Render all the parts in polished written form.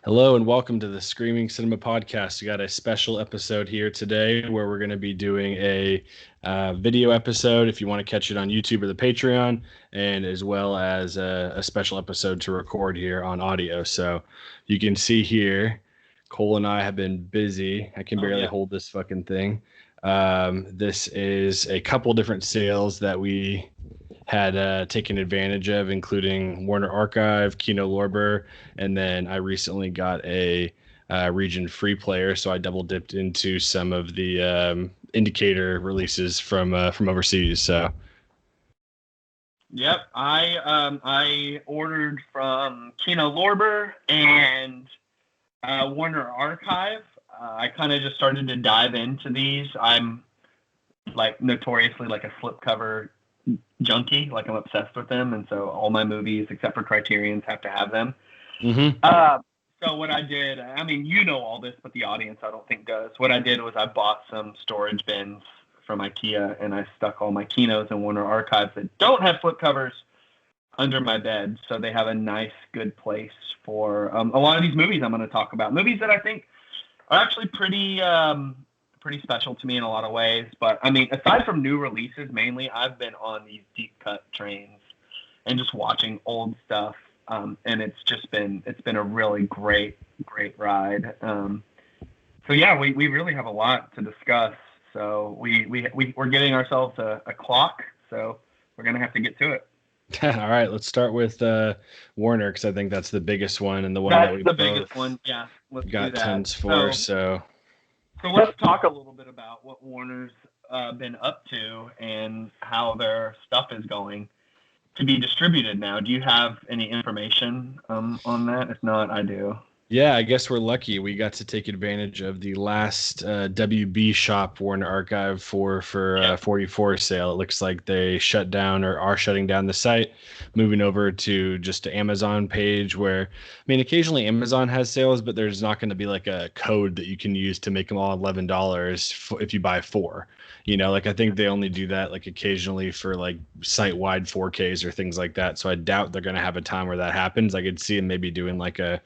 Hello and welcome to the Screaming Cinema Podcast. We got a special episode here today where we're going to be doing a video episode if you want to catch it on YouTube or the Patreon, and as well as a special episode to record here on audio. So you can see here, Cole and I have been busy. I can barely hold this fucking thing. This is a couple different sales that we had taken advantage of, including Warner Archive, Kino Lorber, and then I recently got a region free player, so I double dipped into some of the Indicator releases from overseas. So, yep, I ordered from Kino Lorber and Warner Archive. I kind of just started to dive into these. I'm like notoriously like a slipcover junkie, like I'm obsessed with them, and so all my movies except for Criterion's have to have them. So what I did, I mean, you know all this, but the audience I don't think does. What I did was I bought some storage bins from IKEA, and I stuck all my Kinos and Warner Archives that don't have slipcovers under my bed, so they have a nice, good place for a lot of these movies I'm going to talk about. Movies that I think are actually pretty special to me in a lot of ways. But I mean, aside from new releases, mainly I've been on these deep cut trains and just watching old stuff. And it's been a really great ride. So yeah, we really have a lot to discuss. So we're getting ourselves a clock. So we're going to have to get to it. All right, let's start with Warner, because I think that's the biggest one and the one that's that we the biggest one. Yeah, let's got do that. tons for. So let's talk a little bit about what Warner's been up to and how their stuff is going to be distributed now. Do you have any information on that? If not, I do. Yeah, I guess we're lucky. We got to take advantage of the last WB shop Warner Archive for 44 sale. It looks like they shut down or are shutting down the site, moving over to just an Amazon page where, I mean, occasionally Amazon has sales, but there's not going to be like a code that you can use to make them all $11 if you buy 4. You know, like I think they only do that like occasionally for like site-wide 4Ks or things like that. So I doubt they're going to have a time where that happens. I could see them maybe doing like a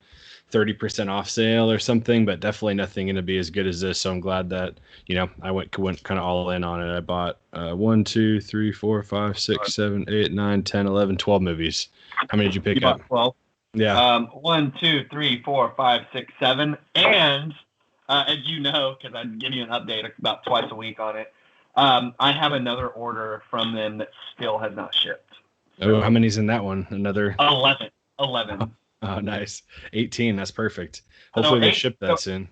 30% off sale or something, but definitely nothing going to be as good as this. So I'm glad that, you know, I went kind of all in on it. I bought 1, 2, 3, 4, 5, 6, 7, 8, 9, 10, 11, 12 movies. How many did you pick up? 12. Yeah. 1, 2, 3, 4, 5, 6, 7. And as you know, because I give you an update about twice a week on it, I have another order from them that still has not shipped. So, how many's in that one? Another 11. Oh, nice. 18. That's perfect. Hopefully they ship that soon.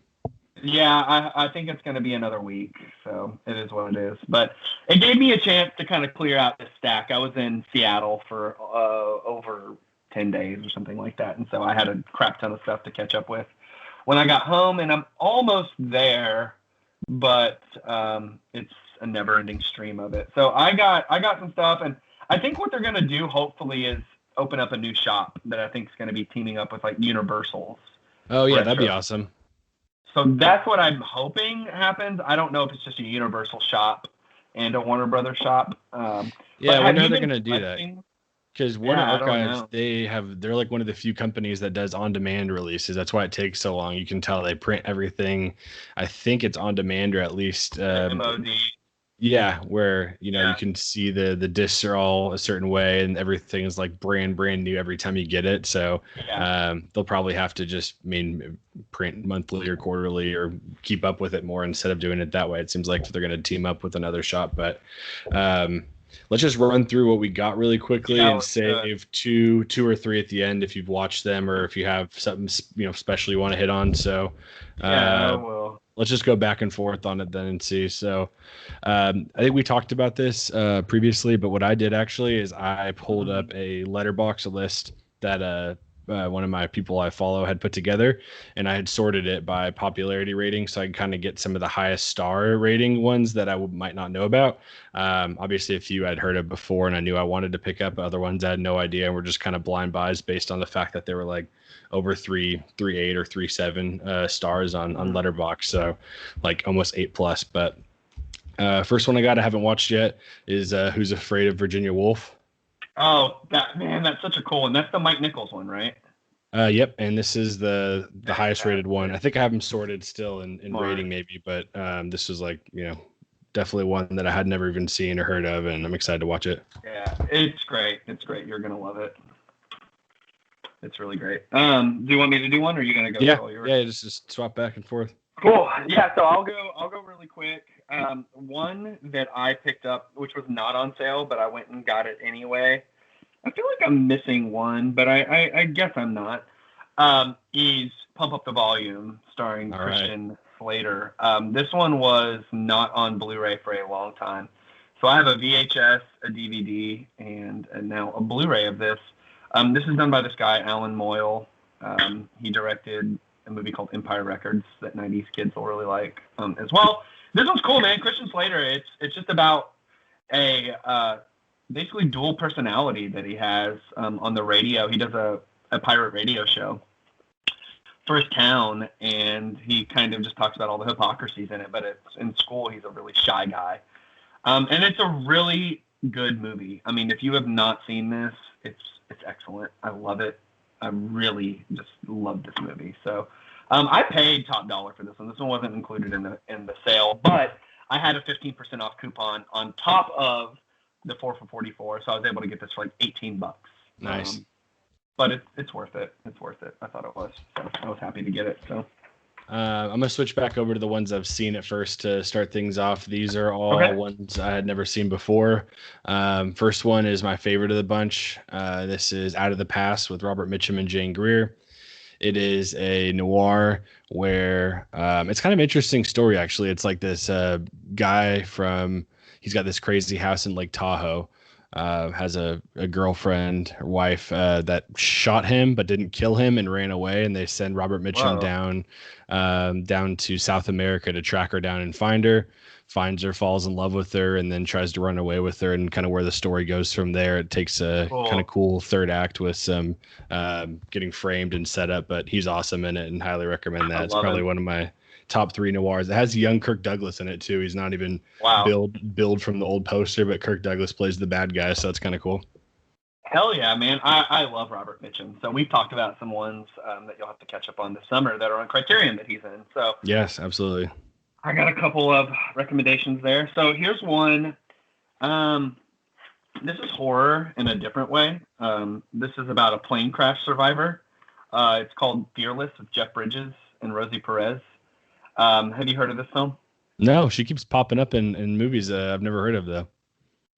Yeah, I think it's going to be another week. So it is what it is. But it gave me a chance to kind of clear out this stack. I was in Seattle for over 10 days or something like that. And so I had a crap ton of stuff to catch up with when I got home. And I'm almost there, but it's a never-ending stream of it. So I got some stuff. And I think what they're going to do, hopefully, is open up a new shop that I think is going to be teaming up with like Universal's. Oh yeah, that'd be awesome. So that's what I'm hoping happens. I don't know if it's just a Universal shop and a Warner Brothers shop. Yeah, I wonder how they're going to do that. Because Warner Archives, they're like one of the few companies that does on-demand releases. That's why it takes so long. You can tell they print everything. I think it's on demand, or at least MOD. Yeah, where you can see the discs are all a certain way and everything is like brand new every time you get it. So they'll probably have to just print monthly or quarterly or keep up with it more instead of doing it that way. It seems like they're going to team up with another shop. But let's just run through what we got really quickly and save two or three at the end if you've watched them or if you have something special you want to hit on. So I will. Let's just go back and forth on it then and see. So I think we talked about this previously, but what I did actually is I pulled up a letterbox list that one of my people I follow had put together, and I had sorted it by popularity rating so I can kind of get some of the highest star rating ones that I might not know about. Obviously, a few I'd heard of before and I knew I wanted to pick up. Other ones I had no idea and were just kind of blind buys based on the fact that they were like over 3.8 or 3.7 stars on Letterboxd, so like almost 8+. But first one I haven't watched yet is Who's Afraid of Virginia Woolf. Oh, that's such a cool one. That's the Mike Nichols one, right? Yep, and this is the highest rated one. I Fantastic. think I have them sorted still in Smart. rating maybe, but this was like, definitely one that I had never even seen or heard of, and I'm excited to watch it. Yeah, it's great. It's great. You're gonna love it. It's really great. Do you want me to do one, or are you gonna go Yeah, through all yours? yeah, just swap back and forth. Cool. Yeah. So I'll go really quick. One that I picked up, which was not on sale, but I went and got it anyway. I feel like I'm missing one, but I guess I'm not. Is Pump Up the Volume, starring All right. Christian Slater. This one was not on Blu-ray for a long time. So I have a VHS, a DVD, and now a Blu-ray of this. This is done by this guy, Alan Moyle. He directed a movie called Empire Records that 90s kids will really like as well. This one's cool, man. Christian Slater. It's just about a basically dual personality that he has on the radio. He does a pirate radio show for his town, and he kind of just talks about all the hypocrisies in it. But it's in school, he's a really shy guy, and it's a really good movie. I mean, if you have not seen this, it's excellent. I love it. I really just love this movie. So I paid top dollar for this one. This one wasn't included in the sale, but I had a 15% off coupon on top of the 4 for 44, so I was able to get this for like $18. Nice. But it's worth it. It's worth it. I thought it was. So I was happy to get it. So I'm gonna switch back over to the ones I've seen at first to start things off. These are all ones I had never seen before. First one is my favorite of the bunch. This is Out of the Past with Robert Mitchum and Jane Greer. It is a noir where it's kind of an interesting story, actually. It's like this guy he's got this crazy house in Lake Tahoe, has a girlfriend or wife that shot him but didn't kill him and ran away. And they send Robert Mitchum down to South America to track her down and find her. Finds her, falls in love with her, and then tries to run away with her, and kind of where the story goes from there. It takes a kind of cool third act with some getting framed and set up, but he's awesome in it and highly recommend that. It's probably one of my top 3 noirs. It has young Kirk Douglas in it too. He's not even billed from the old poster, but Kirk Douglas plays the bad guy, so it's kind of cool. Hell yeah, man. I love Robert Mitchum. So we've talked about some ones that you'll have to catch up on this summer that are on Criterion that he's in. So yes, absolutely. I got a couple of recommendations there. So here's one. This is horror in a different way. This is about a plane crash survivor. It's called Fearless with Jeff Bridges and Rosie Perez. Have you heard of this film? No, she keeps popping up in movies I've never heard of, though.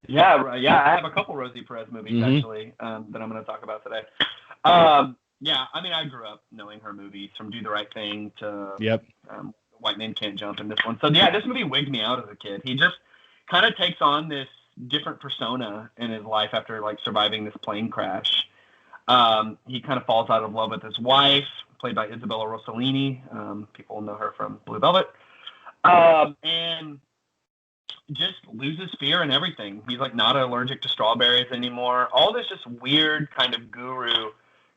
Yeah. I have a couple Rosie Perez movies, actually, that I'm going to talk about today. Yeah, I mean, I grew up knowing her movies, from Do the Right Thing to White Men Can't Jump in this one. So, yeah, this movie wigged me out as a kid. He just kind of takes on this different persona in his life after, like, surviving this plane crash. He kind of falls out of love with his wife, played by Isabella Rossellini. People know her from Blue Velvet. And just loses fear and everything. He's, like, not allergic to strawberries anymore. All this just weird kind of guru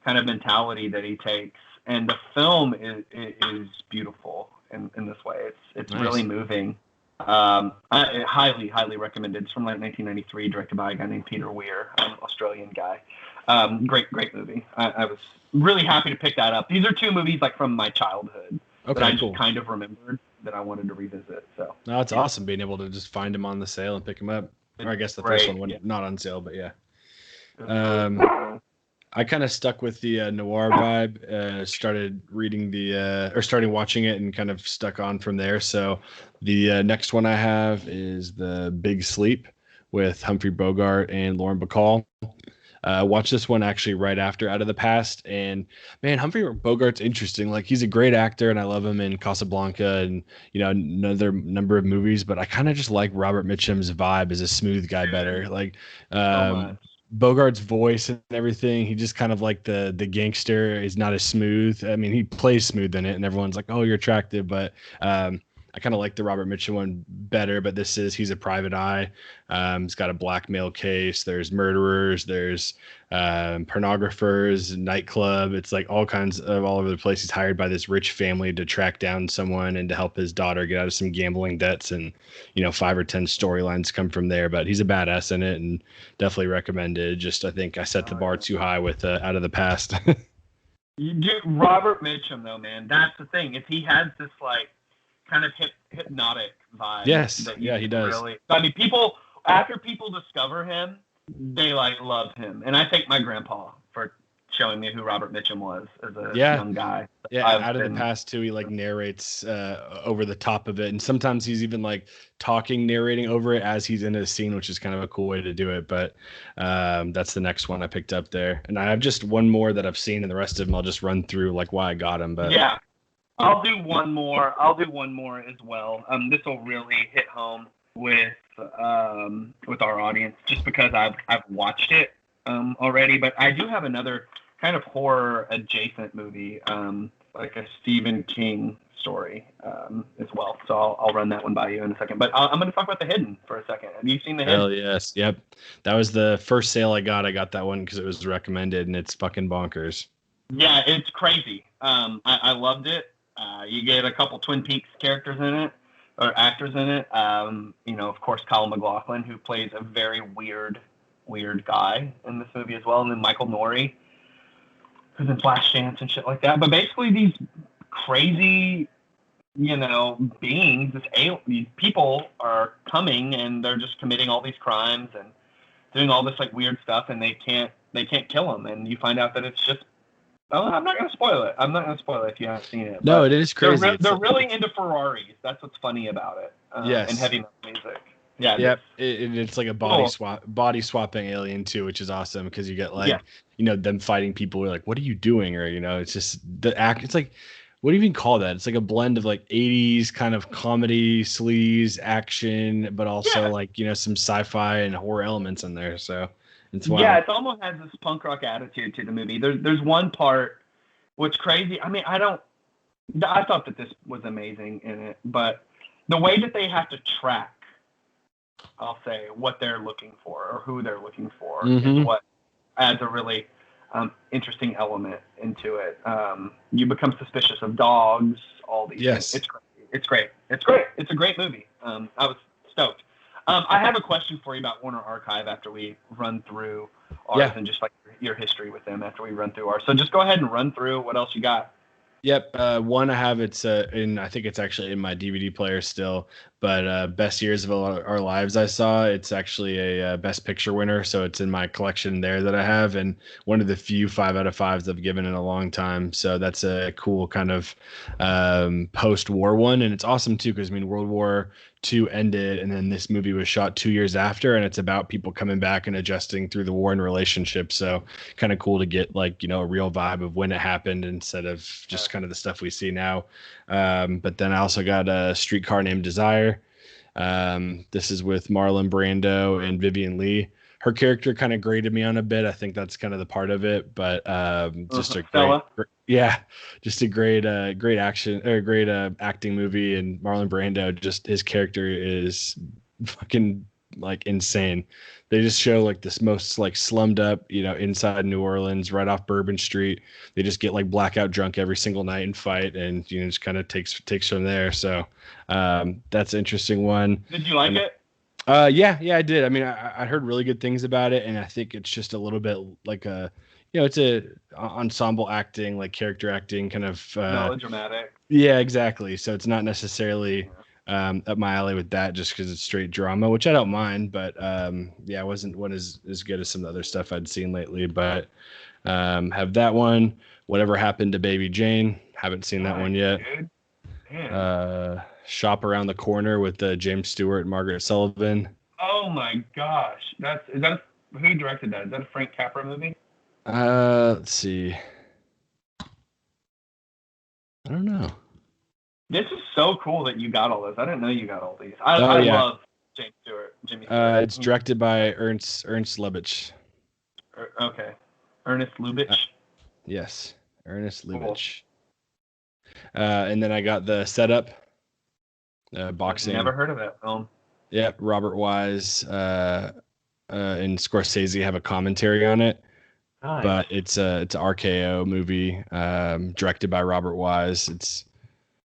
kind of mentality that he takes. And the film is beautiful in this way. It's nice. Really moving. I highly recommend it. It's from like 1993, directed by a guy named Peter Weir, an Australian guy. Great movie. I was really happy to pick that up. These are 2 movies like from my childhood that I just kind of remembered that I wanted to revisit. So no, it's awesome being able to just find them on the sale and pick them up. Or I guess the first one not on sale, but yeah. I kind of stuck with the noir vibe. Started reading starting watching it and kind of stuck on from there. So the next one I have is The Big Sleep with Humphrey Bogart and Lauren Bacall. Watched this one actually right after Out of the Past, and man, Humphrey Bogart's interesting. Like, he's a great actor, and I love him in Casablanca and another number of movies. But I kind of just like Robert Mitchum's vibe as a smooth guy better. Like, Bogart's voice and everything, he just kind of like the gangster is not as smooth. I mean, he plays smooth in it, and everyone's like, "Oh, you're attractive," but I kind of like the Robert Mitchum one better, but he's a private eye. It's got a blackmail case. There's murderers. There's pornographers, nightclub. It's like all kinds of all over the place. He's hired by this rich family to track down someone and to help his daughter get out of some gambling debts. And, 5 or 10 storylines come from there, but he's a badass in it and definitely recommended. Just, I think I set the bar too high with Out of the Past. Robert Mitchum, though, man, that's the thing. Is he has this like kind of hypnotic vibe. Yes, that yeah, he does. Really, I mean, after people discover him, they like love him, and I thank my grandpa for showing me who Robert Mitchum was as a young guy. Yeah, Out of the Past too, he like narrates over the top of it, and sometimes he's even like narrating over it as he's in a scene, which is kind of a cool way to do it. But that's the next one I picked up there, and I have just one more that I've seen, and the rest of them I'll just run through like why I got them. But yeah, I'll do one more. As well. This will really hit home with our audience, just because I've watched it already. But I do have another kind of horror adjacent movie, like a Stephen King story as well. So I'll run that one by you in a second. But I'm going to talk about The Hidden for a second. Have you seen The Hidden? Hell yes, yep. That was the first sale I got. I got that one because it was recommended, and it's fucking bonkers. Yeah, it's crazy. I loved it. You get a couple Twin Peaks characters in it, or actors in it. Of course, Kyle MacLachlan, who plays a very weird guy in this movie as well, and then Michael Nouri, who's in Flashdance and shit like that. But basically, these crazy, beings, these people are coming, and they're just committing all these crimes and doing all this like weird stuff, and they can't kill them. And you find out that it's just. Oh, I'm not going to spoil it. If you haven't seen it. No, it is crazy. They're really into Ferraris. That's what's funny about it. Yes. And heavy metal music. Yeah. Yep. It's like a body swapping alien too, which is awesome because you get like, them fighting people who are like, what are you doing? Or, it's just the act. It's like, what do you even call that? It's like a blend of like 80s kind of comedy, sleaze, action, but also like, some sci-fi and horror elements in there. So. Yeah, it almost has this punk rock attitude to the movie. There's one part what's crazy. I mean, I thought that this was amazing in it, but the way that they have to track, I'll say, what they're looking for or who they're looking for is what adds a really interesting element into it. You become suspicious of dogs, all these things. It's great. It's a great movie. I was stoked. I have a question for you about Warner Archive after we run through ours and just like your history with them after we run through ours. So just go ahead and run through what else you got. Yep. One I have, it's I think it's actually in my DVD player still, but Best Years of Our Lives I saw. It's actually a Best Picture winner, so it's in my collection there that I have, and one of the few 5 out of 5s I've given in a long time. So that's a cool kind of post-war one, and it's awesome too because World War II ended, and then this movie was shot 2 years after, and it's about people coming back and adjusting through the war and relationships. So kind of cool to get like a real vibe of when it happened instead of just kind of the stuff we see now. But then I also got A Streetcar Named Desire. This is with Marlon Brando and Vivian Leigh. Her character kind of grated me on a bit. I think that's kind of the part of it, but just a great action or great acting movie. And Marlon Brando, just his character is fucking like insane. They just show like this most like slummed up, inside New Orleans, right off Bourbon Street. They just get like blackout drunk every single night and fight, and just kind of takes from there. So that's an interesting one. Did you like it? Yeah, I did. I mean, I heard really good things about it, and I think it's just a little bit like it's a ensemble acting, like character acting, kind of melodramatic. Yeah, exactly. So it's not necessarily up my alley with that, just because it's straight drama, which I don't mind. But it wasn't one as good as some of the other stuff I'd seen lately. But have that one. Whatever Happened to Baby Jane? Haven't seen that one yet. Shop Around the Corner with James Stewart and Margaret Sullivan. Oh my gosh, who directed that? Is that a Frank Capra movie? Let's see. I don't know. This is so cool that you got all those. I didn't know you got all these. I love James Stewart, Jimmy Stewart. It's directed by Ernst Lubitsch. Okay, Ernest Lubitsch. Yes, Ernest Lubitsch. Cool. And then I got The Setup. Boxing. Never heard of it. Yeah, Robert Wise and Scorsese have a commentary on it. Nice. But it's an RKO movie directed by Robert Wise.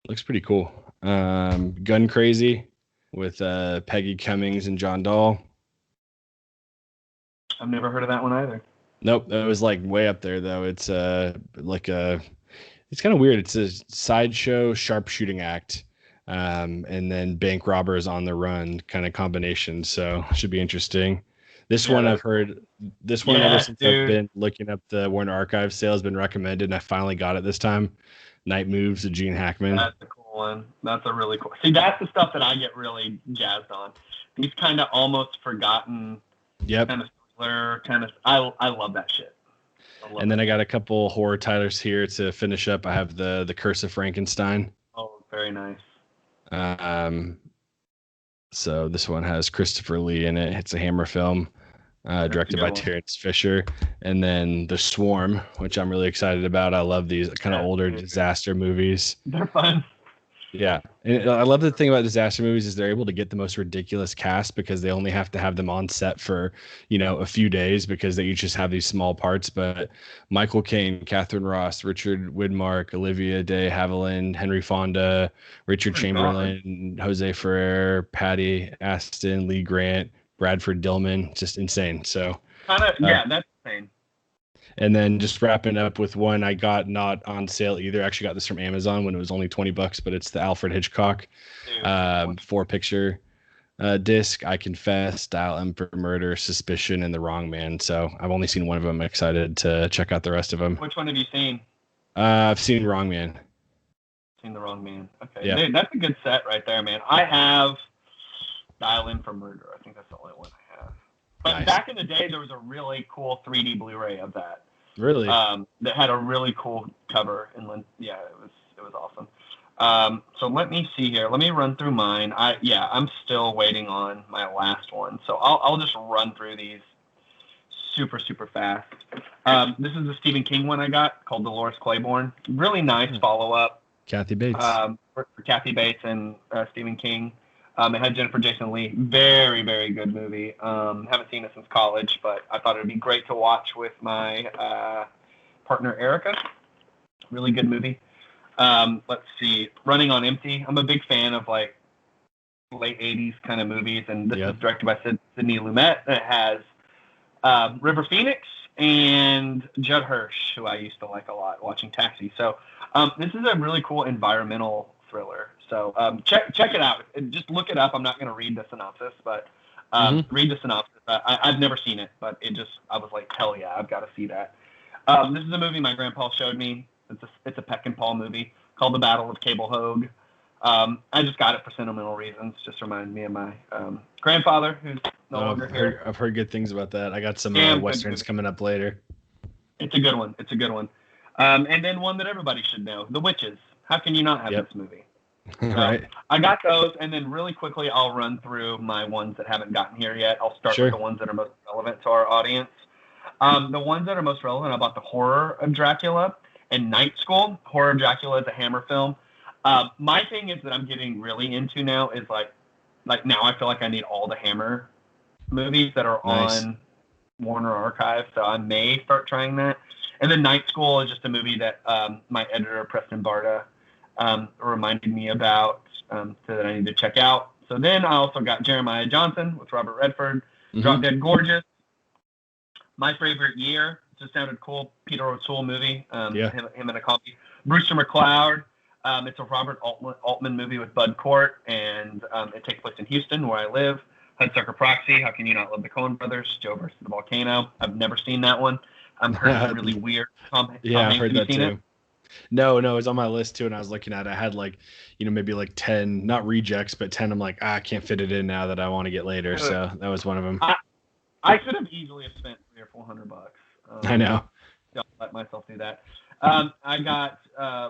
Looks pretty cool. Gun Crazy with Peggy Cummings and John Dahl. I've never heard of that one either. Nope, that was like way up there though. It's like a it's kind of weird. It's a sideshow sharpshooting act, and then bank robbers on the run kind of combination. So should be interesting. This Yeah, one that's I've heard. This one ever yeah, since I've dude. been looking up the Warner Archive sale has been recommended, and I finally got it this time. Night Moves of Gene Hackman. That's a cool one. That's a really cool. See, that's the stuff that I get really jazzed on. These kind of almost forgotten Yep. kind of thriller kind of. I love that shit. And then I got a couple horror titles here to finish up. I have the Curse of Frankenstein. Oh, very nice. Um, so this one has Christopher Lee in it. It's a Hammer film, directed by Terrence Fisher. And then The Swarm, which I'm really excited about. I love these kind of older disaster movies. They're fun. Yeah. And I love the thing about disaster movies is they're able to get the most ridiculous cast because they only have to have them on set for, a few days because they each just have these small parts. But Michael Caine, Catherine Ross, Richard Widmark, Olivia de Havilland, Henry Fonda, Richard Chamberlain, Jose Ferrer, Patty Aston, Lee Grant, Bradford Dillman, just insane. So that's insane. And then just wrapping up with one I got not on sale either. I actually got this from Amazon when it was only $20, but it's the Alfred Hitchcock 4-picture disc. I Confess, Dial M for Murder, Suspicion, and The Wrong Man. So I've only seen one of them. I'm excited to check out the rest of them. Which one have you seen? I've seen Wrong Man. Seen The Wrong Man. Okay. Yeah. Dude, that's a good set right there, man. I have Dial M for Murder. I think that's the only one I have. But back in the day, there was a really cool 3D Blu-ray of that. Really? That had a really cool cover, and yeah, it was awesome. So let me see here. Let me run through mine. I'm still waiting on my last one, so I'll just run through these super fast. This is the Stephen King one I got called Dolores Claiborne. Really nice follow-up. Kathy Bates. For Kathy Bates and Stephen King. It had Jennifer Jason Leigh. Very, very good movie. Haven't seen it since college, but I thought it would be great to watch with my partner, Erica. Really good movie. Let's see. Running on Empty. I'm a big fan of like late 80s kind of movies, and this is directed by Sidney Lumet. It has River Phoenix and Judd Hirsch, who I used to like a lot watching Taxi. So this is a really cool environmental thriller. So check it out. Just look it up. I'm not going to read the synopsis, but read the synopsis. I've never seen it, but I was like, hell yeah, I've got to see that. This is a movie my grandpa showed me. It's a Peck and Paul movie called The Battle of Cable Hogue. I just got it for sentimental reasons. Just reminded me of my grandfather, who's no longer here. I've heard good things about that. I got some westerns coming up later. It's a good one. And then one that everybody should know, The Witches. How can you not have this movie? Right. I got those, and then really quickly I'll run through my ones that haven't gotten here yet. I'll start with the ones that are most relevant to our audience. The ones that are most relevant, I bought The Horror of Dracula and Night School. Horror of Dracula is a Hammer film. My thing is that I'm getting really into now is like now I feel like I need all the Hammer movies that are on Warner Archive, so I may start trying that. And then Night School is just a movie that my editor, Preston Barta, reminded me about, so that I need to check out. So then I also got Jeremiah Johnson with Robert Redford, Drop Dead Gorgeous, My Favorite Year, just sounded cool, Peter O'Toole movie, him and a copy. Brewster McCloud, it's a Robert Altman movie with Bud Cort, and it takes place in Houston, where I live. Hudsucker Proxy, How Can You Not Love the Coen Brothers, Joe versus the Volcano. I've never seen that one. I'm heard it's really weird. Tom I've heard that too. It? No, it was on my list too, and I was looking at it. I had maybe 10, not rejects, but 10. I'm like, I can't fit it in now that I want to get later. So that was one of them. I could have easily have spent $300 or $400. I know. Don't let myself do that. I got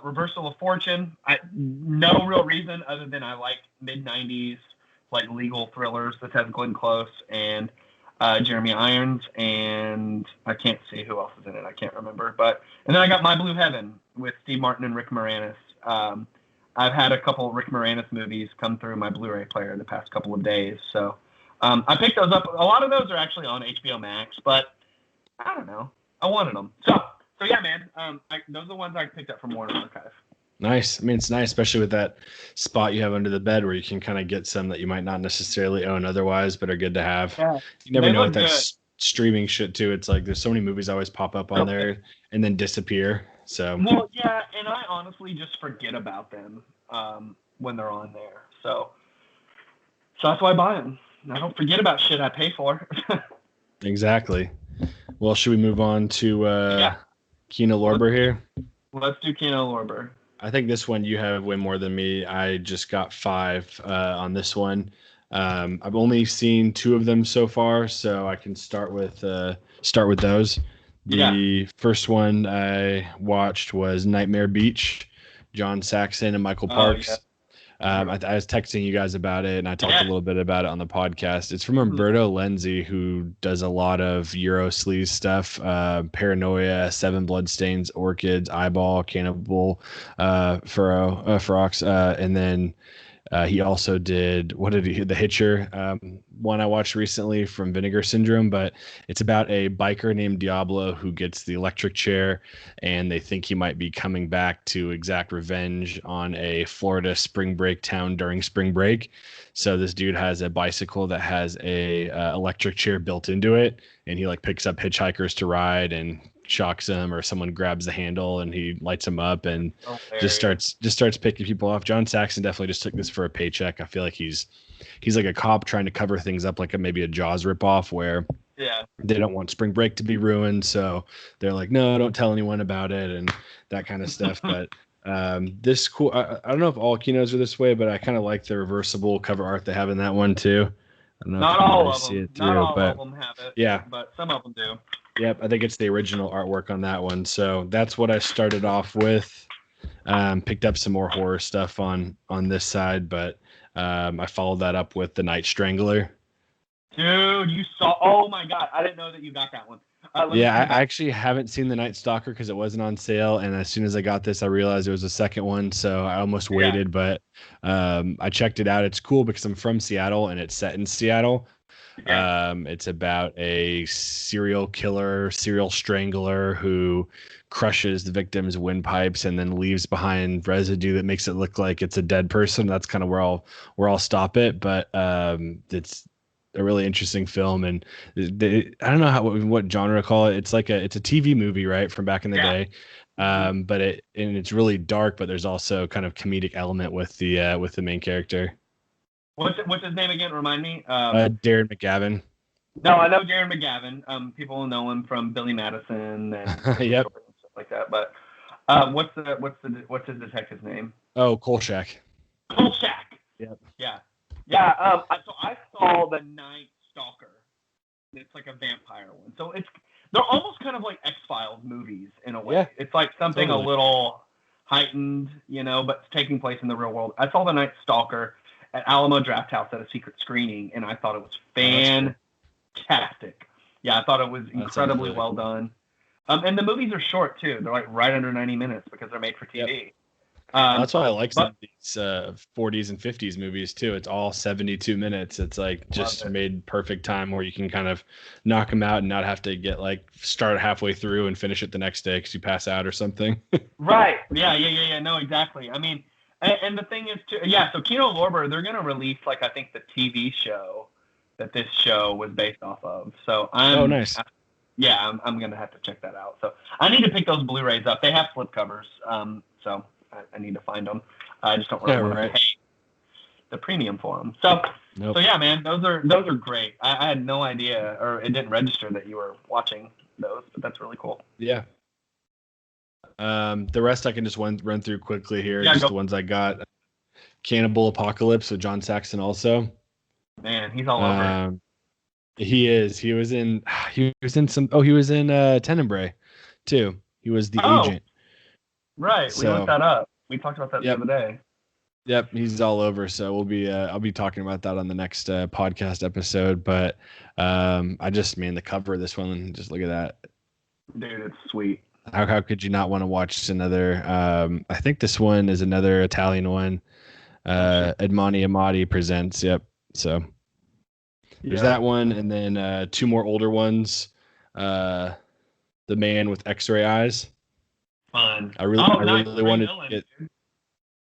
Reversal of Fortune. No real reason other than I like mid-90s legal thrillers. This has Glenn Close and Jeremy Irons, and I can't see who else is in it. I can't remember. And then I got My Blue Heaven with Steve Martin and Rick Moranis. I've had a couple of Rick Moranis movies come through my Blu-ray player the past couple of days, so I picked those up. A lot of those are actually on HBO Max, but I don't know. I wanted them. So yeah, man. Those are the ones I picked up from Warner Archive. Nice. I mean, it's nice, especially with that spot you have under the bed where you can kind of get some that you might not necessarily own otherwise, but are good to have. Yeah. You never know what that streaming shit too. It's like there's so many movies always pop up on there and then disappear. So well, yeah, and I honestly just forget about them when they're on there. So that's why I buy them. I don't forget about shit I pay for. exactly. Well, should we move on to Kino Lorber here? Let's do Kino Lorber. I think this one you have way more than me. I just got 5 on this one. I've only seen 2 of them so far, so I can start with those. The first one I watched was Nightmare Beach, John Saxon and Michael Parks. Yeah. I was texting you guys about it, and I talked a little bit about it on the podcast. It's from Umberto Lenzi, who does a lot of Euro sleaze stuff, Paranoia, Seven Bloodstains, Orchids, Eyeball, Cannibal, Ferox, and then he also did the Hitcher one I watched recently from Vinegar Syndrome, but it's about a biker named Diablo who gets the electric chair, and they think he might be coming back to exact revenge on a Florida spring break town during spring break. So this dude has a bicycle that has a electric chair built into it, and he like picks up hitchhikers to ride and shocks them, or someone grabs the handle and he lights them up and just starts picking people off. John Saxon definitely just took this for a paycheck. I feel like he's like a cop trying to cover things up, like maybe a Jaws ripoff where they don't want spring break to be ruined, so they're like, no, don't tell anyone about it and that kind of stuff. But this cool. I don't know if all Kinos are this way, but I kind of like the reversible cover art they have in that one too. I don't know Not all of them. Not all but of them have it. Yeah, but some of them do. Yep, I think it's the original artwork on that one. So that's what I started off with. Picked up some more horror stuff on this side, but I followed that up with The Night Strangler. Dude, you saw? Oh my God, I didn't know that you got that one. I actually haven't seen The Night Stalker because it wasn't on sale, and as soon as I got this, I realized it was a second one, so I almost waited. But I checked it out. It's cool because I'm from Seattle, and it's set in Seattle. It's about a serial killer, serial strangler who crushes the victim's windpipes and then leaves behind residue that makes it look like it's a dead person. That's kind of where I'll stop it. But it's a really interesting film, and I don't know what genre to call it. It's it's a TV movie, right, from back in the day. But it's really dark, but there's also kind of comedic element with the main character. What's his name again? Remind me. Darren McGavin. No, I know Darren McGavin. People know him from Billy Madison and yep, stuff like that. But what's his detective's name? Oh, Kolchak. Kolchak. Yep. Yeah. So I saw The Night Stalker. It's like a vampire one. So they're almost kind of like X-Files movies in a way. Yeah, it's like something a little heightened, but taking place in the real world. I saw The Night Stalker at Alamo Drafthouse at a secret screening, and I thought it was fantastic. Yeah, I thought it was incredibly well done. And the movies are short too. They're like right under 90 minutes because they're made for TV. Yep. That's why I like some of these 40s and 50s movies too. It's all 72 minutes. It's like just made perfect time where you can kind of knock them out and not have to get start halfway through and finish it the next day because you pass out or something. Right. Yeah. No, exactly. I mean, and the thing is too, so Kino Lorber, they're going to release I think the TV show that this show was based off of. So nice. I'm going to have to check that out. So I need to pick those Blu-rays up. They have slipcovers. So I need to find them. I just don't really want to pay the premium for them. So yeah, man, those are great. I had no idea, or it didn't register that you were watching those, but that's really cool. Yeah. The rest I can just run through quickly here. Just the ones I got. Cannibal Apocalypse with John Saxon also. Man, he's all over. He is. He was in some. Oh, he was in Tenebrae too. He was the agent. Right. We looked that up. We talked about that the other day. Yep, he's all over. So we'll be. I'll be talking about that on the next podcast episode. But the cover of this one. Just look at that. Dude, it's sweet. How could you not want to watch another? I think this one is another Italian one. Edmani Amati presents. Yep. So there's that one, and then 2 more older ones. The Man with X-Ray Eyes. Fun. I really wanted to get.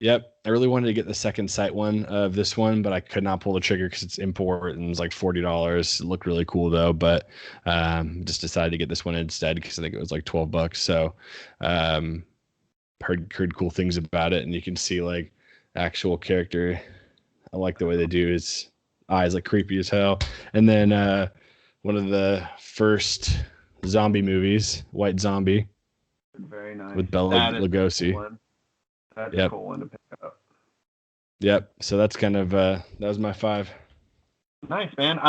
Yep, I really wanted to get the second sight one of this one, but I could not pull the trigger because it's import and it's like $40. It looked really cool though, but just decided to get this one instead because I think it was like $12. So um, heard cool things about it, and you can see like actual character. I like the way they do his eyes, like creepy as hell. And then one of the first zombie movies, White Zombie, Very nice. with Bela Lugosi. Cool. That's a cool one to pick up. Yep. So that's kind of that was my 5. Nice, man.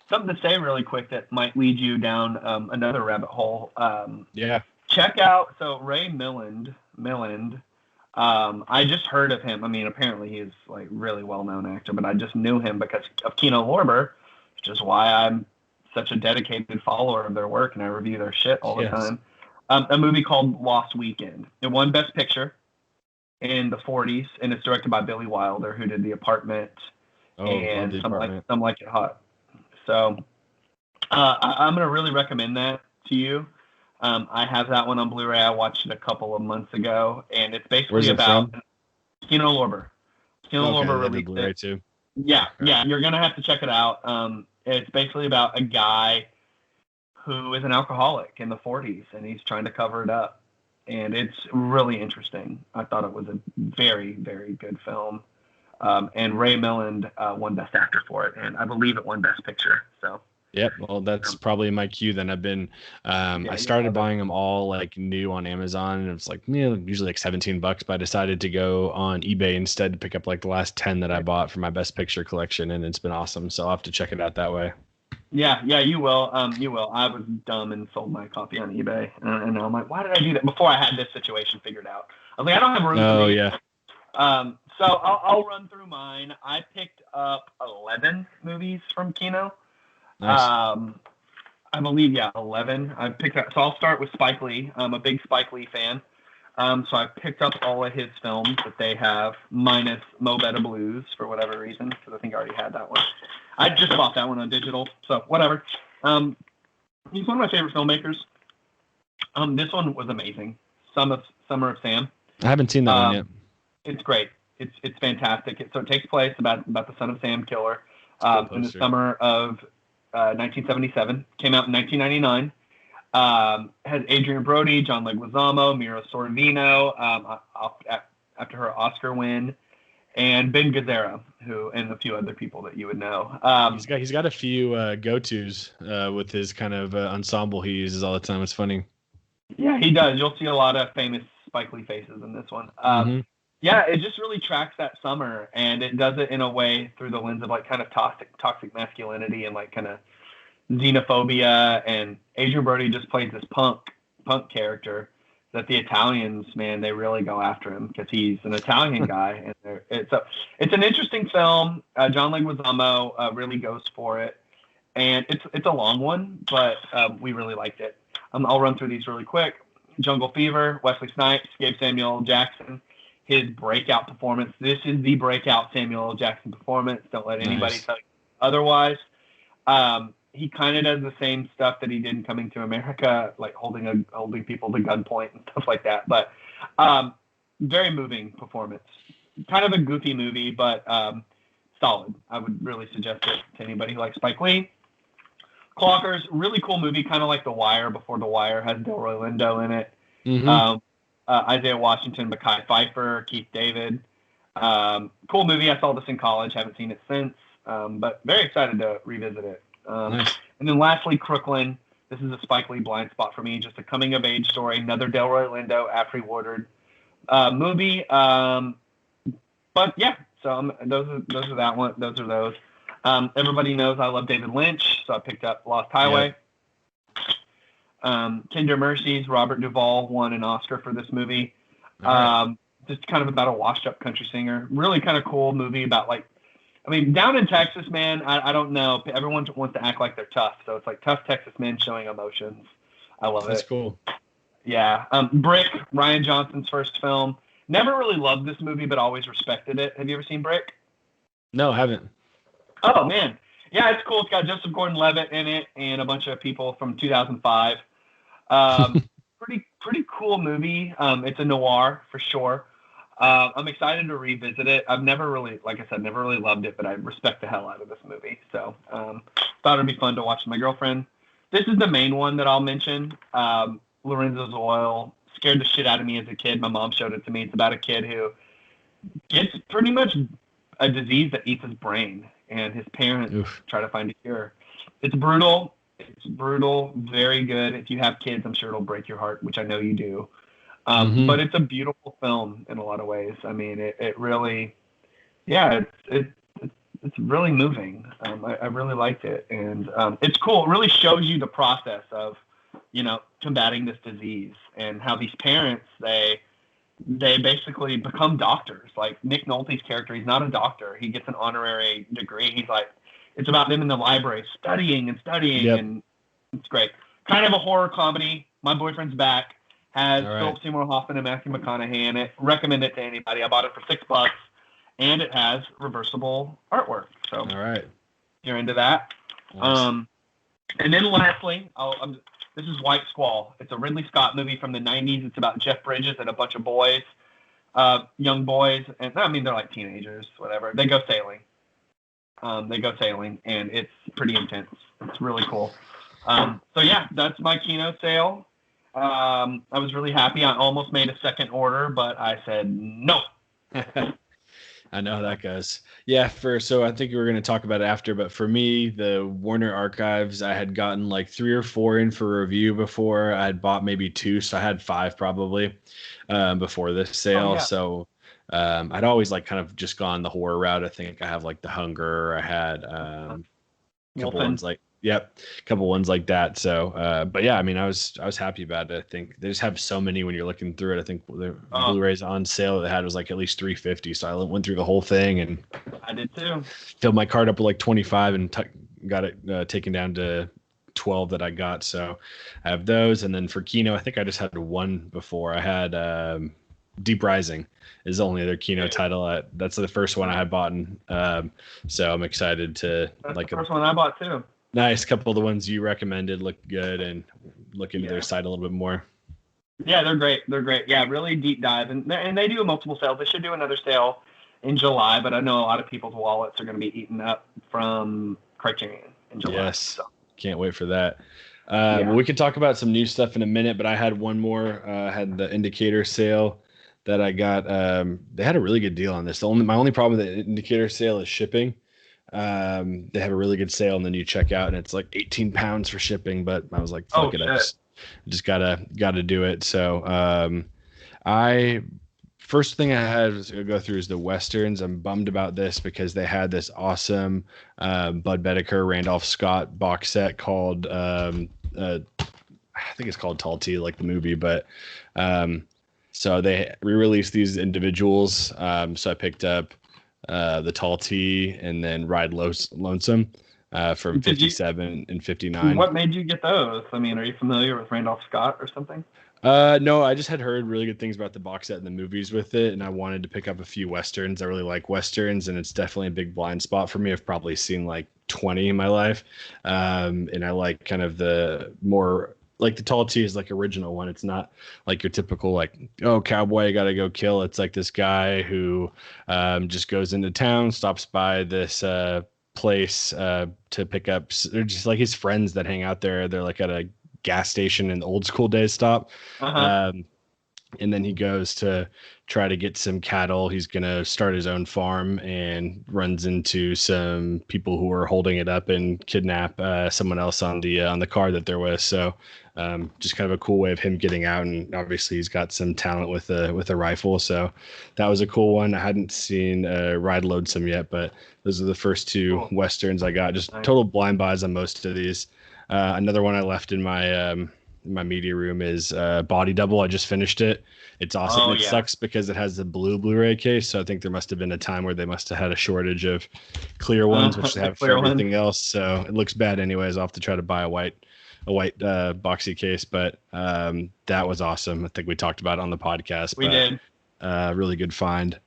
Something to say really quick that might lead you down another rabbit hole. Yeah. Check out Ray Milland. I just heard of him. I mean, apparently he's like really well-known actor, but I just knew him because of Kino Lorber, which is why I'm such a dedicated follower of their work and I review their shit all the time. A movie called Lost Weekend. It won Best Picture in the 40s, and it's directed by Billy Wilder, who did The Apartment and Some Like It Hot. So I'm going to really recommend that to you. I have that one on Blu-ray. I watched it a couple of months ago, and it's basically about Kino Lorber. Kino Lorber released Blu-ray too. Yeah, you're going to have to check it out. It's basically about a guy who is an alcoholic in the 40s, and he's trying to cover it up. And it's really interesting. I thought it was a very, very good film. And Ray Milland won Best Actor for it, and I believe it won Best Picture. So. Yep. Well, that's probably my cue. Then I've been, I started buying them all like new on Amazon, and it's like usually like $17, but I decided to go on eBay instead to pick up like the last 10 that I bought for my Best Picture collection, and it's been awesome. So I'll have to check it out that way. Yeah, you will. You will. I was dumb and sold my copy on eBay, and I'm like, why did I do that? Before I had this situation figured out, I was like, I don't have room. Oh yeah. So I'll run through mine. I picked up 11 movies from Kino. Nice. I believe 11. I picked up. So I'll start with Spike Lee. I'm a big Spike Lee fan. So I picked up all of his films that they have, minus Mo Better Blues for whatever reason, because I think I already had that one. I just bought that one on digital, so whatever. He's one of my favorite filmmakers. This one was amazing. Summer of Sam. I haven't seen that one yet. It's great. It's fantastic. So it takes place about the Son of Sam killer in the summer of 1977. Came out in 1999. Has Adrian Brody, John Leguizamo, Mira Sorvino after her Oscar win, and Ben Gazzara, and a few other people that you would know. He's got a few go-tos with his kind of ensemble he uses all the time. It's funny. Yeah, he does. You'll see a lot of famous Spike Lee faces in this one. Yeah, it just really tracks that summer, and it does it in a way through the lens of like kind of toxic masculinity and like kind of xenophobia. And Adrian Brody just plays this punk character that the Italians, man, they really go after him because he's an Italian guy. And it's an interesting film. John Leguizamo really goes for it, and it's a long one, but we really liked it. I'll run through these really quick. Jungle Fever, Wesley Snipes, Gabe Samuel L. Jackson. His breakout performance. This is the breakout Samuel L. Jackson performance. Don't let anybody tell you otherwise. He kind of does the same stuff that he did in Coming to America, like holding people to gunpoint and stuff like that. But very moving performance. Kind of a goofy movie, but solid. I would really suggest it to anybody who likes Spike Lee. Clockers, really cool movie, kind of like The Wire before The Wire. Has Delroy Lindo in it. Mm-hmm. Isaiah Washington, Mekhi Phifer, Keith David. Cool movie. I saw this in college. Haven't seen it since, but very excited to revisit it. Nice. And then lastly, Crooklyn. This is a Spike Lee blind spot for me. Just a coming-of-age story. Another Delroy Lindo, Afri Woodard movie. But yeah, so those are that one. Those are those. Everybody knows I love David Lynch, so I picked up Lost Highway. Yep. Tender Mercies, Robert Duvall won an Oscar for this movie. Just kind of about a washed-up country singer. Really kind of cool movie about down in Texas, man, I don't know. Everyone wants to act like they're tough, so it's like tough Texas men showing emotions. I love it. That's cool. Yeah. Brick, Ryan Johnson's first film. Never really loved this movie, but always respected it. Have you ever seen Brick? No, haven't. Oh, man. Yeah, it's cool. It's got Joseph Gordon-Levitt in it and a bunch of people from 2005. Pretty cool movie. It's a noir for sure. I'm excited to revisit it. I've never really, like I said, never really loved it, but I respect the hell out of this movie. So thought it'd be fun to watch with my girlfriend. This is the main one that I'll mention. Lorenzo's Oil scared the shit out of me as a kid. My mom showed it to me. It's about a kid who gets pretty much a disease that eats his brain, and his parents try to find a cure. It's brutal. It's brutal. Very good. If you have kids, I'm sure it'll break your heart, which I know you do. But it's a beautiful film in a lot of ways. I mean, it really, yeah, it's really moving. I really liked it, and it's cool. It really shows you the process of, combating this disease, and how these parents they basically become doctors. Like Nick Nolte's character, he's not a doctor. He gets an honorary degree. He's like, it's about them in the library studying, and it's great. Kind of a horror comedy. My Boyfriend's Back has Philip Seymour Hoffman and Matthew McConaughey in it. Recommend it to anybody. I bought it for $6, and it has reversible artwork. So, all right, you're into that. Nice. And then lastly, this is White Squall. It's a Ridley Scott movie from the 90s. It's about Jeff Bridges and a bunch of boys, young boys, and I mean they're like teenagers, whatever. They go sailing. And it's pretty intense. It's really cool. So yeah, that's my Kino sale. I was really happy. I almost made a second order, but I said no. I know how that goes. Yeah, so I think we were going to talk about it after, but for me, the Warner Archives, I had gotten like 3 or 4 in for review before. I had bought maybe 2, so I had 5 probably before this sale. So I'd always like kind of just gone the horror route. I think I have like The Hunger. I had a couple ones like a couple ones like that. So, but yeah, I mean, I was happy about it. I think they just have so many when you're looking through it. I think the Blu-rays on sale that they had was like at least $350. So I went through the whole thing, and I did too. Filled my cart up with like 25 and got it taken down to 12 that I got. So I have those. And then for Kino, I think I just had 1 before. I had Deep Rising is the only other Kino title. That's the first one I had bought. So I'm excited to That's the first one I bought too. Nice. Couple of the ones you recommended look good, and look into their site a little bit more. Yeah, they're great. Yeah, really deep dive. And they do multiple sales. They should do another sale in July, but I know a lot of people's wallets are going to be eaten up from Criterion in July. Yes. So. Can't wait for that. Well, we can talk about some new stuff in a minute, but I had one more. I had the Indicator sale that I got. They had a really good deal on this. My only problem with the Indicator sale is shipping. They have a really good sale, and then you check out and it's like 18 pounds for shipping, but I was like, fuck it. I just gotta do it. So, first thing I had to go through is the Westerns. I'm bummed about this because they had this awesome, Bud Bedecker, Randolph Scott box set called, I think it's called Tall Tea, like the movie, but, so they re-released these individuals. So I picked up, the Tall Tea, and then Ride Lonesome from 57 and 59. What made you get those? I mean, are you familiar with Randolph Scott or something? No, I just had heard really good things about the box set and the movies with it, and I wanted to pick up a few Westerns. I really like Westerns, and it's definitely a big blind spot for me. I've probably seen like 20 in my life, and I like kind of the more... Like the Tall Tea is like original one. It's not like your typical like, oh, cowboy, gotta go kill. It's like this guy who just goes into town, stops by this place to pick up. They're just like his friends that hang out there. They're like at a gas station in the old school days stop. And then he goes to try to get some cattle. He's going to start his own farm and runs into some people who are holding it up and kidnap someone else on the car that there was. So just kind of a cool way of him getting out. And obviously he's got some talent with a rifle. So that was a cool one. I hadn't seen Ride Lonesome yet, but those are the first 2 Westerns I got. Just total blind buys on most of these. Another one I left in my media room is Body Double. I just finished it. It's awesome. It sucks because it has the blue Blu-ray case, so I think there must have been a time where they must have had a shortage of clear ones, which they have for everything else. So it looks bad anyways. I'll have to try to buy a white boxy case, but that was awesome. I think we talked about it on the podcast. We did. Really good find.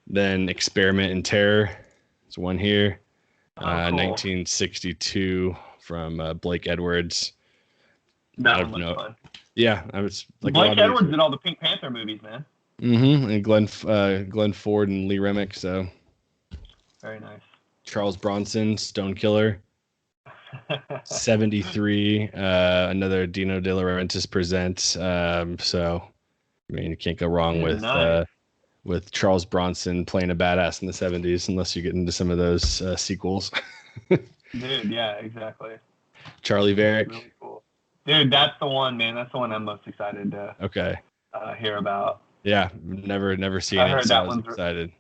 Then Experiment in Terror. There's one here. Cool. 1962 from Blake Edwards. That one looks fun. Yeah, I was like Blake Edwards did all the Pink Panther movies, man. And Glenn Ford and Lee Remick. So Very nice. Charles Bronson, Stone Killer. 73, another Dino De Laurentiis presents. So I mean, you can't go wrong with Charles Bronson playing a badass in the 70s, unless you get into some of those sequels. Dude, yeah, exactly. Charlie Varick. Really cool. Dude, that's the one, man. That's the one I'm most excited to hear about. Yeah, never seen it, so I was excited.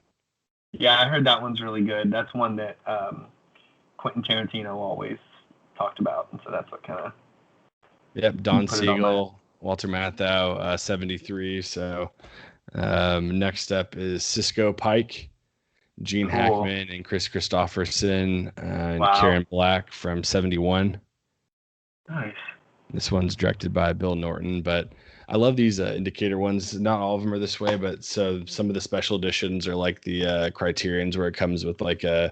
Yeah, I heard that one's really good. That's one that Quentin Tarantino always talked about, and so that's what kind of. Yep, Don Siegel, Walter Matthau, 73. So next up is Cisco Pike, Gene Hackman, and Chris Christopherson, and Karen Black from 71. Nice. This one's directed by Bill Norton, but I love these Indicator ones. Not all of them are this way, but so some of the special editions are like the Criterions, where it comes with like a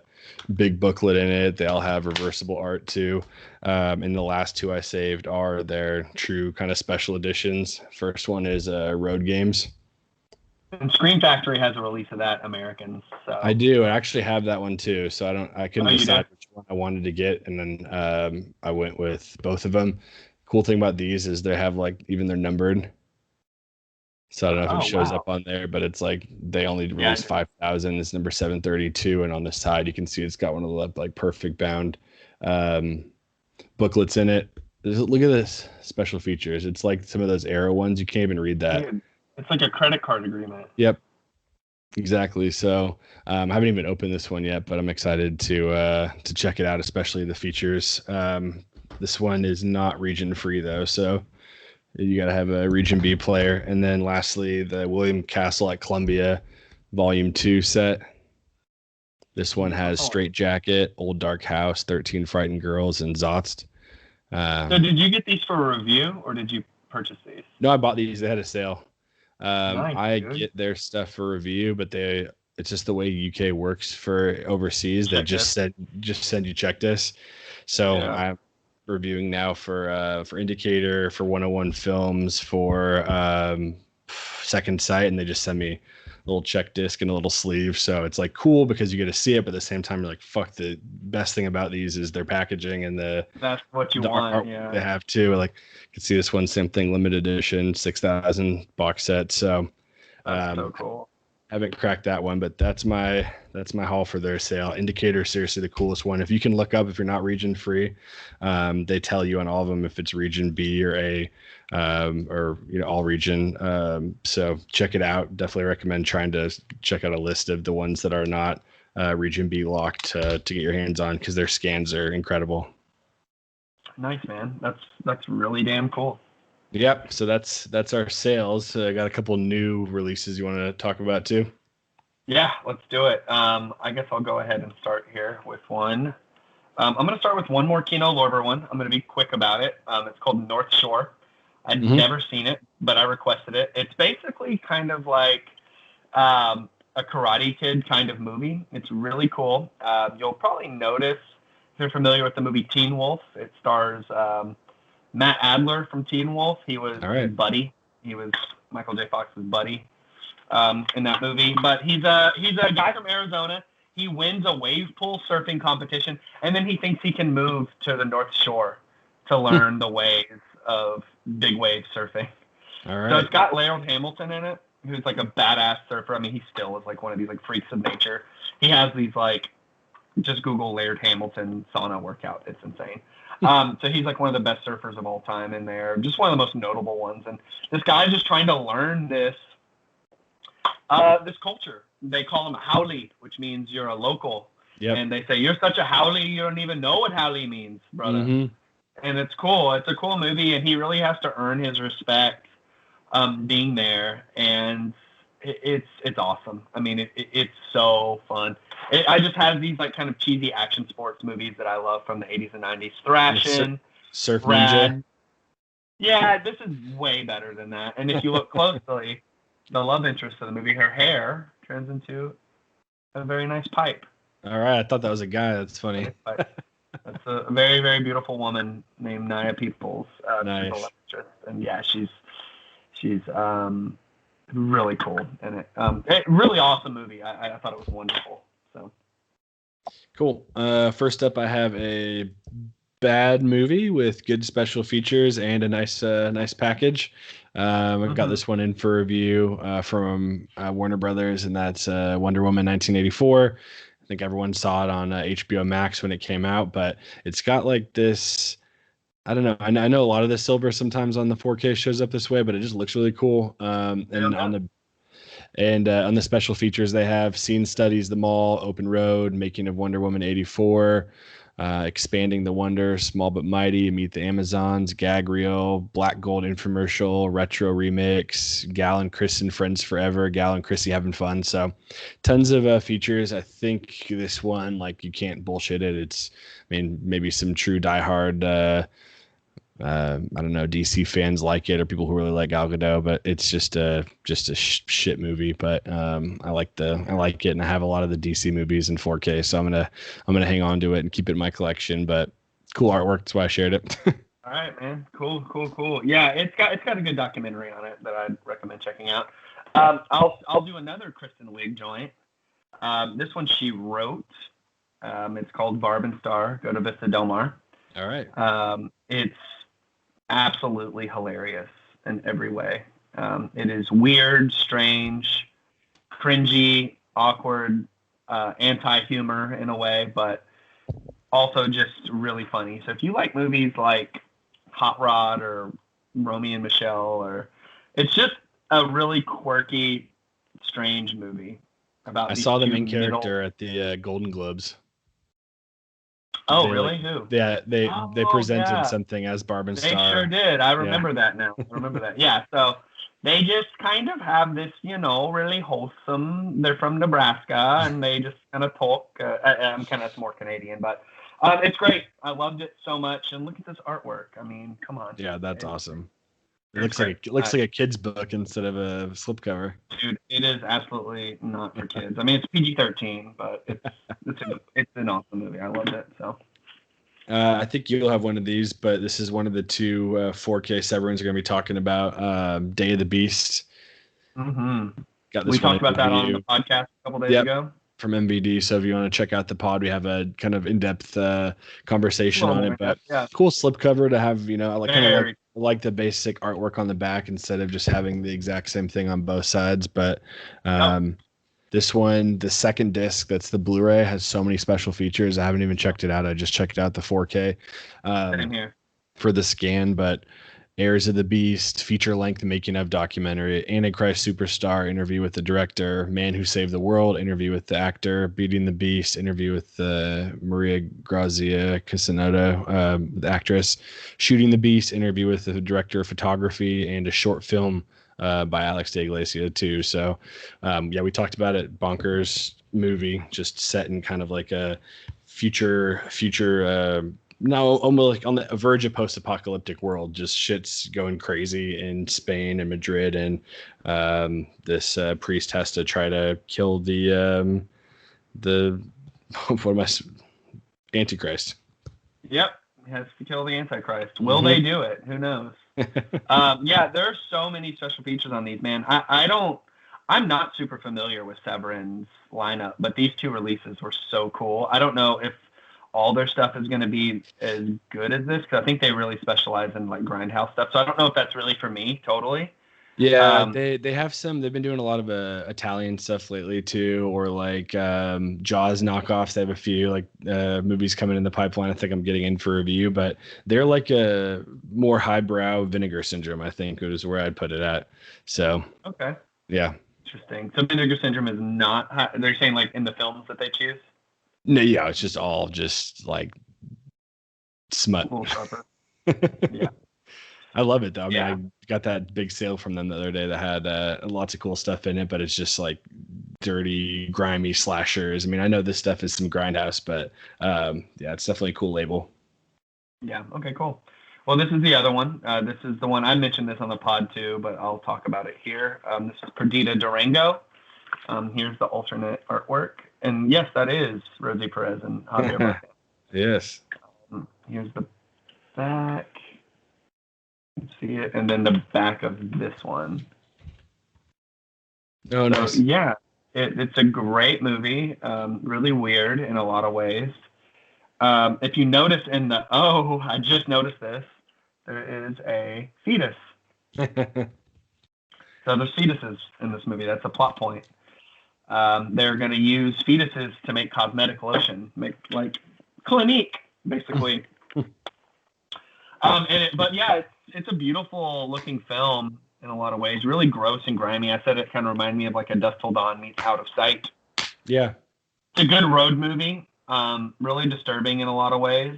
big booklet in it. They all have reversible art too. And the last two I saved are their true kind of special editions. First one is Road Games. And Screen Factory has a release of that, Americans. So. I do. I actually have that one too. So I couldn't decide which one I wanted to get, and then I went with both of them. Cool thing about these is they have like even they're numbered. So I don't know if it shows up on there, but it's like they only released 5,000. It's number 732, and on the side you can see it's got one of the like perfect bound booklets in it. Look at this special features. It's like some of those Arrow ones. You can't even read that. Dude, it's like a credit card agreement. Yep. Exactly. So I haven't even opened this one yet, but I'm excited to check it out, especially the features. This one is not region free though, so you got to have a region B player. And then lastly, the William Castle at Columbia Volume 2 set. This one has Straight Jacket, Old Dark House, 13 Frightened Girls, and Zotst. So did you get these for a review, or did you purchase these? No, I bought these. They had a sale. Nice, I get their stuff for review, but it's just the way UK works for overseas. They just send you checklist. So I'm reviewing now for Indicator, for 101 Films, for Second Sight, and they just send me a little check disc and a little sleeve. So it's like cool because you get to see it, but at the same time you're like, fuck, the best thing about these is their packaging and that's what you want. They have too. Like you can see this one, same thing, limited edition, 6,000 box set. So that's so cool. Haven't cracked that one, but that's my haul for their sale. Indicator, seriously the coolest one. If you can look up, if you're not region free, they tell you on all of them if it's region B or A, or all region. So check it out. Definitely recommend trying to check out a list of the ones that are not region B locked to get your hands on, because their scans are incredible. Nice, man. That's really damn cool. Yep. So that's our sales. I got a couple new releases you want to talk about too. Yeah, let's do it. I guess I'll go ahead and start here with one. I'm going to start with one more Kino Lorber one. I'm going to be quick about it. It's called North Shore. I'd never seen it, but I requested it. It's basically kind of like a Karate Kid kind of movie. It's really cool. You'll probably notice, if you're familiar with the movie Teen Wolf, it stars Matt Adler from Teen Wolf. He was his buddy. He was Michael J. Fox's buddy in that movie. But he's a guy from Arizona. He wins a wave pool surfing competition, and then he thinks he can move to the North Shore to learn the ways of big wave surfing. All right. So it's got Laird Hamilton in it, who's like a badass surfer. I mean, he still is like one of these like freaks of nature. He has these like, just Google Laird Hamilton sauna workout. It's insane. So he's like one of the best surfers of all time in there. Just one of the most notable ones. And this guy's just trying to learn this culture. They call him a haole, which means you're a local. Yep. And they say, you're such a haole, you don't even know what haole means, brother. Mm-hmm. And it's cool. It's a cool movie, and he really has to earn his respect being there. And it's awesome. I mean, it's so fun. I just have these like kind of cheesy action sports movies that I love from the 80s and 90s. Thrashin', Surf Ninja. Yeah, this is way better than that. And if you look closely, the love interest of the movie, her hair turns into a very nice pipe. All right, I thought that was a guy. That's funny. That's a very, very beautiful woman named Nia Peoples. Nice. And yeah, she's really cool in it. Really awesome movie. I thought it was wonderful. So Cool. First up, I have a bad movie with good special features and a nice package. I've got this one in for review from Warner Brothers, and that's Wonder Woman 1984. I think everyone saw it on HBO Max when it came out, but it's got like this. I don't know. I know a lot of the silver sometimes on the 4K shows up this way, but it just looks really cool. And on the special features, they have scene studies, the mall, open road, making of Wonder Woman 84, expanding the wonder, small but mighty, meet the Amazons, gag reel, black gold infomercial, retro remix, Gal and Chris and Friends Forever, Gal and Chrissy having fun. So tons of features. I think this one, like, you can't bullshit it. It's, I mean, maybe some true diehard I don't know, DC fans like it, or people who really like Gal Gadot, but it's just a shit movie. But I like it, and I have a lot of the DC movies in 4K, so I'm gonna hang on to it and keep it in my collection. But cool artwork, that's why I shared it. All right, man. Cool. Yeah, it's got a good documentary on it that I'd recommend checking out. I'll do another Kristen Wiig joint. This one she wrote. It's called Barb and Star. Go to Vista Del Mar. All right. It's absolutely hilarious in every way. It is weird, strange, cringy, awkward, anti-humor in a way, but also just really funny. So if you like movies like Hot Rod or Romeo and Michelle, it's just a really quirky, strange movie about. I saw the main character at the Golden Globes. Oh, really? Who? Yeah, they presented something as Barb and Star. They sure did. I remember that now. I remember that. Yeah, so they just kind of have this, really wholesome. They're from Nebraska, and they just kind of talk. I'm kind of more Canadian, but it's great. I loved it so much. And look at this artwork. I mean, come on. Yeah, that's awesome. It looks like a kid's book instead of a slipcover. Dude, it is absolutely not for kids. I mean, it's PG-13, but it's an awesome movie. I loved it. So. I think you'll have one of these, but this is one of the two 4K Severins are going to be talking about. Day of the Beast. Mm-hmm. Got this. We talked about that on the podcast a couple days ago. From MVD. So if you want to check out the pod, we have a kind of in-depth conversation on it. But cool slipcover to have. I like the basic artwork on the back instead of just having the exact same thing on both sides. But this one, the second disc, that's the Blu-ray, has so many special features. I haven't even checked it out. I just checked out the 4K for the scan. But Heirs of the Beast, feature-length making of documentary, Antichrist Superstar, interview with the director, Man Who Saved the World, interview with the actor, Beating the Beast, interview with Maria Grazia Casanova, the actress, Shooting the Beast, interview with the director of photography, and a short film by Alex de Iglesia too. So we talked about it. Bonkers movie, just set in kind of like a future now almost like on the verge of post-apocalyptic world. Just shit's going crazy in Spain and Madrid, and this priest has to try to kill the Antichrist. Yep, he has to kill the Antichrist. Will they do it? Who knows? There are so many special features on these, man. I'm not super familiar with Severin's lineup, but these two releases were so cool. I don't know if all their stuff is going to be as good as this, because I think they really specialize in like grindhouse stuff. So I don't know if that's really for me totally. Yeah, they have some. They've been doing a lot of Italian stuff lately too, or like Jaws knockoffs. They have a few like movies coming in the pipeline. I think I'm getting in for review, but they're like a more highbrow Vinegar Syndrome, I think, is where I'd put it at. So okay, yeah, interesting. So Vinegar Syndrome is not. They're saying like in the films that they choose. No, yeah, it's just all just like smut. A little sharper. Yeah. I love it though. I mean, I got that big sale from them the other day that had lots of cool stuff in it, but it's just like dirty, grimy slashers. I mean, I know this stuff is some grindhouse, but it's definitely a cool label. Yeah. Okay, cool. Well, this is the other one. This is the one I mentioned this on the pod too, but I'll talk about it here. This is Perdita Durango. Here's the alternate artwork. And yes, that is Rosie Perez and Javier Bardem. Yes. Here's the back. You see it, and then the back of this one. Oh, So nice. yeah, it's a great movie. Really weird in a lot of ways. If you notice I just noticed this. There is a fetus. So there's fetuses in this movie. That's a plot point. They're going to use fetuses to make cosmetic lotion, make like Clinique, basically. But yeah, it's a beautiful looking film in a lot of ways. Really gross and grimy. I said it kind of reminded me of like a Dusk Till Dawn meets Out of Sight. Yeah. It's a good road movie. Really disturbing in a lot of ways.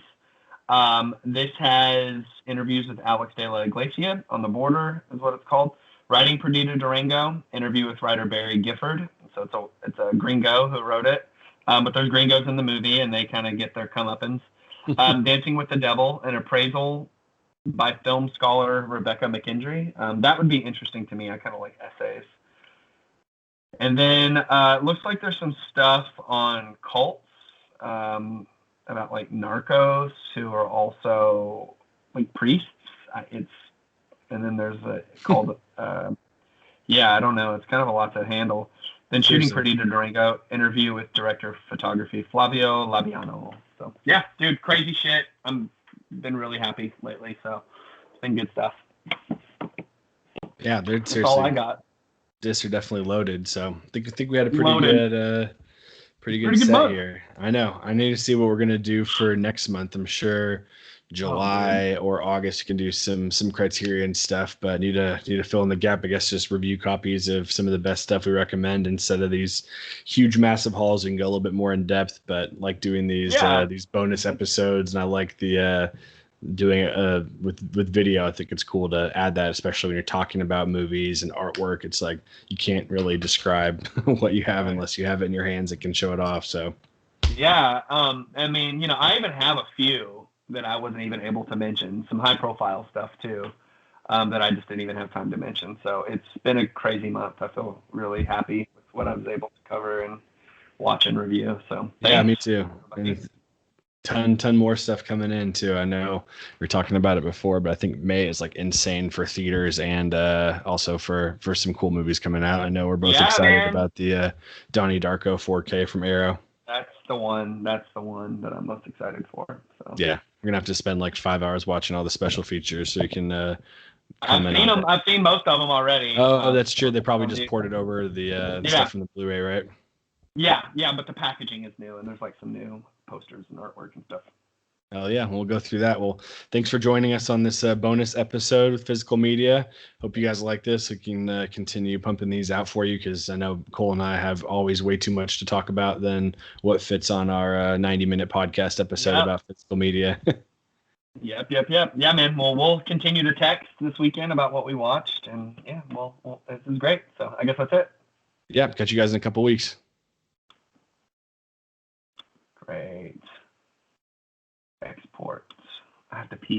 This has interviews with Alex de la Iglesia, On the Border is what it's called. Writing Perdita Durango, interview with writer Barry Gifford. So it's a gringo who wrote it. But there's gringos in the movie, and they kind of get their comeuppance. Dancing with the Devil, an appraisal by film scholar Rebecca McKendry. That would be interesting to me. I kind of like essays. And then it looks like there's some stuff on cults about like narcos who are also like priests. And then there's called I don't know. It's kind of a lot to handle. Then Shooting Perdita Durango, interview with director of photography Flavio Labiano. So yeah, dude, crazy shit. I'm been really happy lately, so it's been good stuff. Yeah, that's all I got. Discs are definitely loaded, so I think we had a pretty good set month here. I know. I need to see what we're gonna do for next month. I'm sure July or August you can do some Criterion stuff, but need to fill in the gap. I guess just review copies of some of the best stuff we recommend instead of these huge massive hauls. We can go a little bit more in depth, but like doing these bonus episodes, and I like the doing it with video. I think it's cool to add that, especially when you're talking about movies and artwork. It's like you can't really describe what you have unless you have it in your hands and can show it off. So yeah, I mean, I even have a few that I wasn't even able to mention, some high profile stuff too, that I just didn't even have time to mention. So it's been a crazy month. I feel really happy with what I was able to cover and watch and review. So yeah, me too. And ton more stuff coming in too. I know we were talking about it before, but I think May is like insane for theaters and also for some cool movies coming out. I know we're both excited about the Donnie Darko 4K from Arrow. That's the one that I'm most excited for. So yeah, we're gonna have to spend like 5 hours watching all the special features so you can I've seen most of them already. Oh, that's true. They probably just ported over the stuff from the Blu-ray, right? Yeah, but the packaging is new, and there's like some new posters and artwork and stuff. Oh yeah, we'll go through that. Well, thanks for joining us on this bonus episode with Physical Media. Hope you guys like this. We can continue pumping these out for you because I know Cole and I have always way too much to talk about than what fits on our 90-minute podcast episode about physical media. Yep. Yeah, man. Well, we'll continue to text this weekend about what we watched, and yeah, well, this is great. So I guess that's it. Yeah, catch you guys in a couple weeks. Great. Export. I have to pee.